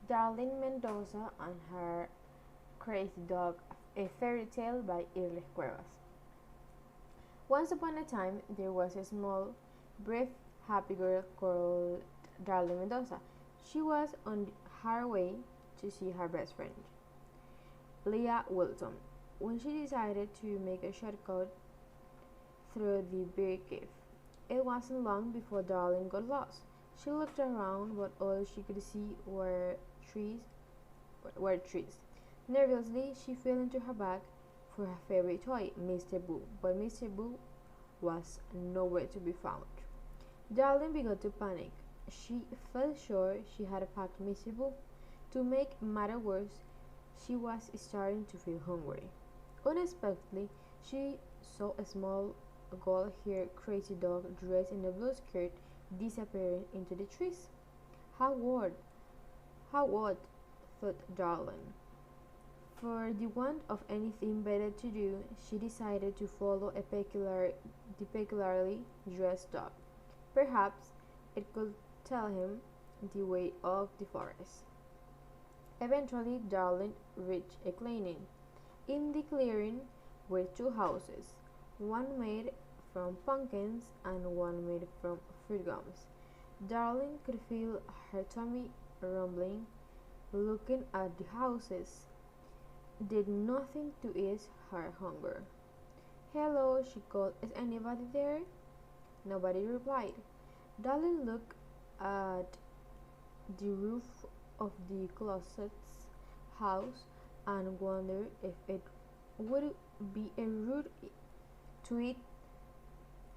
Darling Mendoza and Her Crazy Dog, a fairy tale by Irles Cuevas. Once upon a time, there was a small, brave, happy girl called Darling Mendoza. She was on her way to see her best friend, Leah Wilton, when she decided to make a shortcut through the bear cave. It wasn't long before Darling got lost. She looked around, but all she could see were trees. Nervously, she fell into her bag for her favorite toy, Mr. Boo, but Mr. Boo was nowhere to be found. Darling began to panic. She felt sure she had packed Mr. Boo. To make matters worse, she was starting to feel hungry. Unexpectedly, she saw a small gold-haired crazy dog dressed in a blue skirt disappearing into the trees. How odd! How odd! Thought Darling. For the want of anything better to do, she decided to follow the peculiarly dressed dog. Perhaps it could tell him the way of the forest. Eventually, Darling reached a clearing. In the clearing were two houses, one made from pumpkins and one made from fruit gums. Darling could feel her tummy rumbling. Looking at the houses did nothing to ease her hunger. "Hello," she called. "Is anybody there?" Nobody replied. Darling looked at the roof of the closet's house and wondered if it would be a rude to eat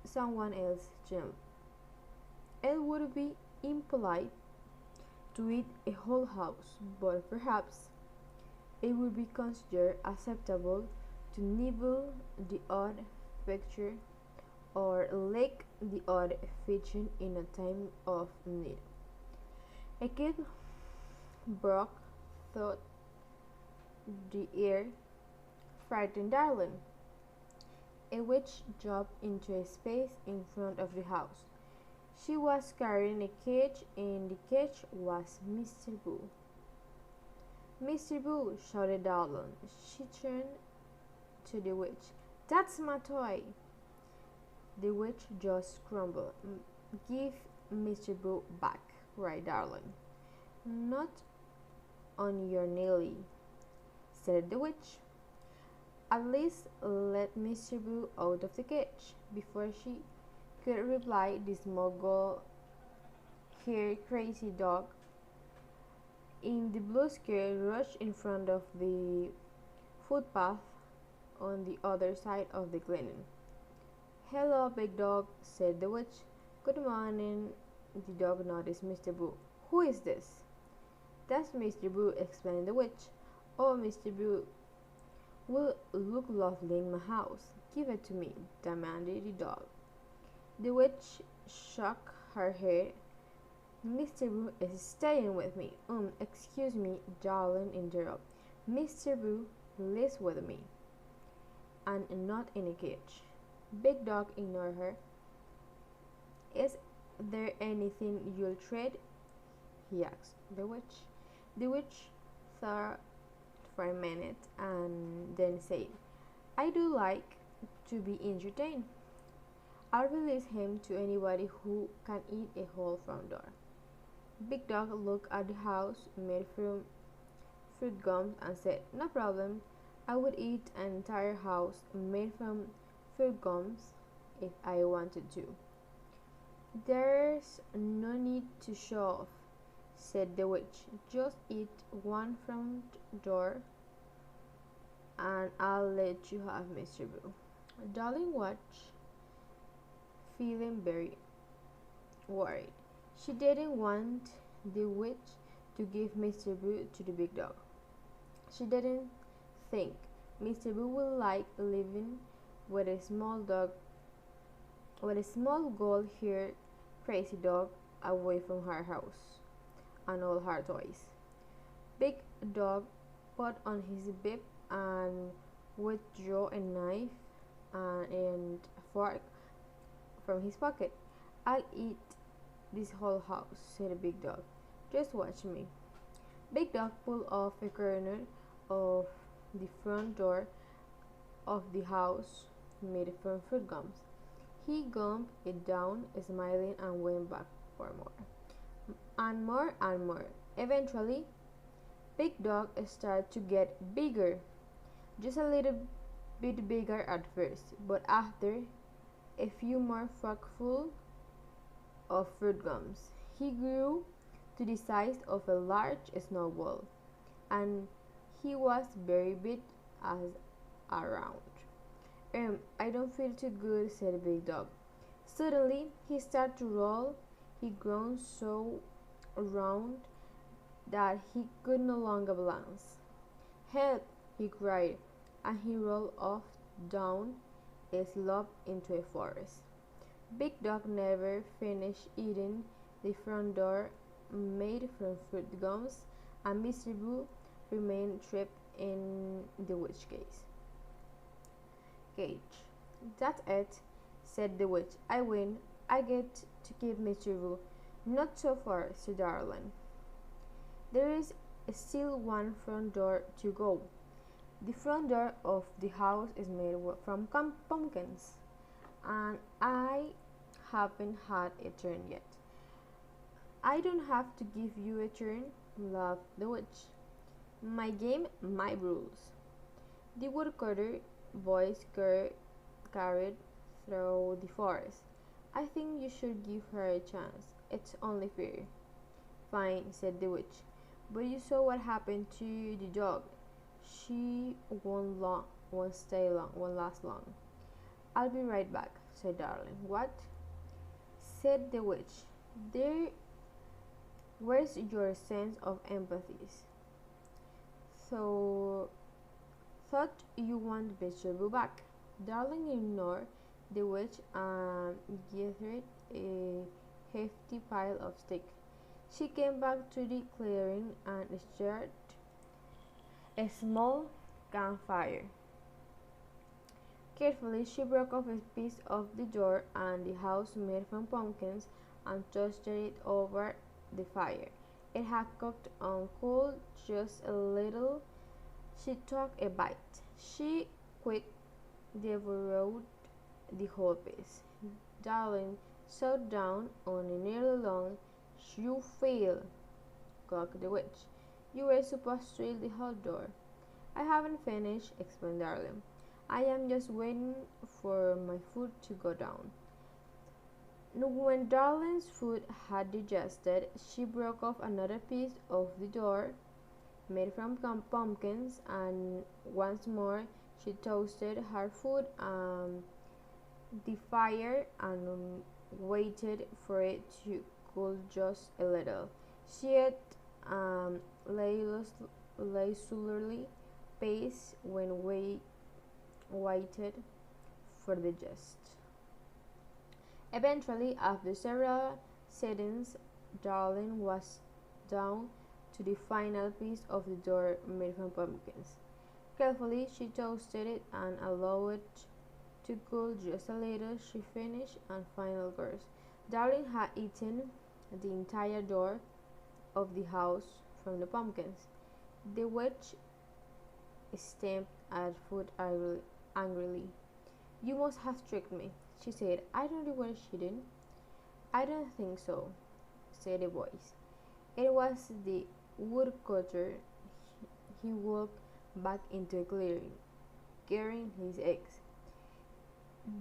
someone else's gem. It would be impolite to eat a whole house, but perhaps it would be considered acceptable to nibble the odd picture or lick the odd feature in a time of need. A kid broke through the air, frightened Darling. A witch jumped into a space in front of the house. She was carrying a cage, and the cage was Mr. Boo. "Mr. Boo!" shouted Darling. She turned to the witch. "That's my toy!" The witch just grumbled. "Give Mr. Boo back," cried Darling. "Not on your Nelly," said the witch. "At least let Mr. Boo out of the cage." Before she could reply, the small gold-haired crazy dog in the blue skirt rushed in front of the footpath on the other side of the clearing. "Hello, big dog," said the witch. "Good morning." The dog noticed Mr. Boo. "Who is this?" "That's Mr. Boo," explained the witch. "Oh, Mr. Boo will look lovely in my house." "Give it to me," demanded the dog. The witch shook her head. "Mr. Boo is staying with me." Excuse me," Darling interrupted. "Mr. Boo lives with me, and not in a cage." Big Dog ignored her. "Is there anything you'll trade?" he asked the witch. The witch thought for a minute and then said, "I do like to be entertained. I'll release him to anybody who can eat a whole front door." Big Dog looked at the house made from fruit gums and said, "No problem. I would eat an entire house made from fruit gums if I wanted to." "There's no need to show off," said the witch. "Just eat one front door and I'll let you have Mr. Boo." Darling watched, feeling very worried. She didn't want the witch to give Mr. Boo to the big dog. She didn't think Mr. Boo would like living with a small gold-haired crazy dog away from her house and all her toys. Big Dog put on his bib and withdrew a knife and a fork from his pocket. "I'll eat this whole house," said the big dog. "Just watch me." Big Dog pulled off a corner of the front door of the house made from fruit gums. He gummed it down, smiling, and went back for more. And more and more. Eventually, Big Dog started to get bigger, just a little bit bigger at first, but after a few more forkfuls of fruit gums, he grew to the size of a large snowball, and he was very big as around. I don't feel too good, said Big Dog. Suddenly, he started to roll. He grown so round that he could no longer balance. Help! He cried, and he rolled off down a slope into a forest. Big Dog never finished eating the front door made from fruit gums, and Mr. Boo remained trapped in the witch cage. That's it, said the witch. I win. I get to keep Mr. Boo. Not so far, said Darling. There is still one front door to go. The front door of the house is made from pumpkins, and I haven't had a turn yet. I don't have to give you a turn, laughed the witch. My game, my rules. The woodcutter voice carried through the forest. I think you should give her a chance. It's only fair. Fine, said the witch. But you saw what happened to the dog. She won't last long. I'll be right back, said Darling. What? Said the witch. There, where's your sense of empathy? So, thought you want Mr. Boo back. Darling ignored the witch and gathered a hefty pile of sticks. She came back to the clearing and started a small campfire. Carefully, she broke off a piece of the door and the house made from pumpkins and toasted it over the fire. It had cooked on cool just a little. She took a bite. She quick devoured the whole piece. Darling sat down on a nearly log. You fail, clucked the witch. You were supposed to eat the whole door. I haven't finished, explained Darling. I am just waiting for my food to go down. When Darling's food had digested, she broke off another piece of the door made from pumpkins, and once more she toasted her food on the fire and waited for it to cool just a little. She ate leisurely pace when waited for the jest. Eventually, after several sittings, Darling was down to the final piece of the door made from pumpkins. Carefully, she toasted it and allowed it to cool just a little. She finished and final course. Darling had eaten the entire door of the house from the pumpkins. The witch stamped at foot angrily. You must have tricked me, she said. I don't remember cheating. I don't think so, said the voice. It was the woodcutter. He walked back into a clearing, carrying his eggs.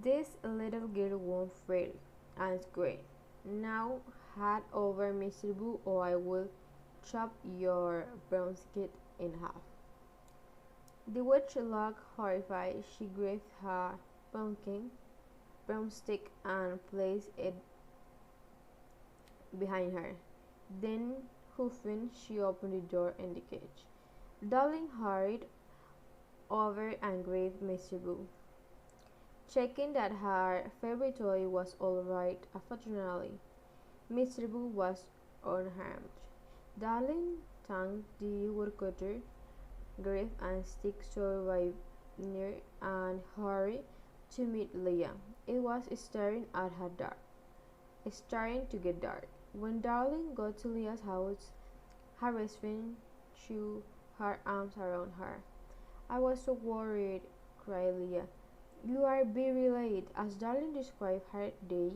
This little girl won't fail, and screamed. Now hand over Mr. Boo, or I will chop your broomstick in half. The witch looked horrified. She grabbed her pumpkin broomstick and placed it behind her. Then, hoofing, she opened the door in the cage. Darling hurried over and grabbed Mr. Boo, checking that her favorite toy was all right. Unfortunately, Mr. Boo was unharmed. Darling thanked the woodcutter, grabbed a stick souvenir, and hurried to meet Leah. It was starting to get dark. When Darling got to Leah's house, her best friend threw her arms around her. "I was so worried," cried Leah. "You are very late." As Darling described her day,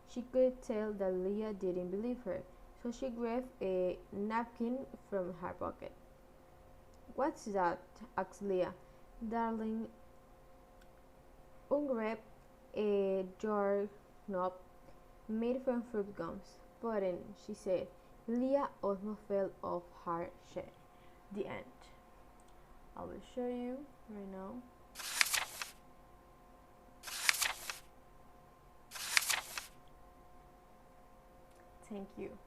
she could tell that Leah didn't believe her, so she grabbed a napkin from her pocket. "What's that?" asked Leah. Darling unwrapped a jar knob made from fruit gums. "Pudding," she said. Leah almost fell off her chair. The end. I will show you right now. Thank you.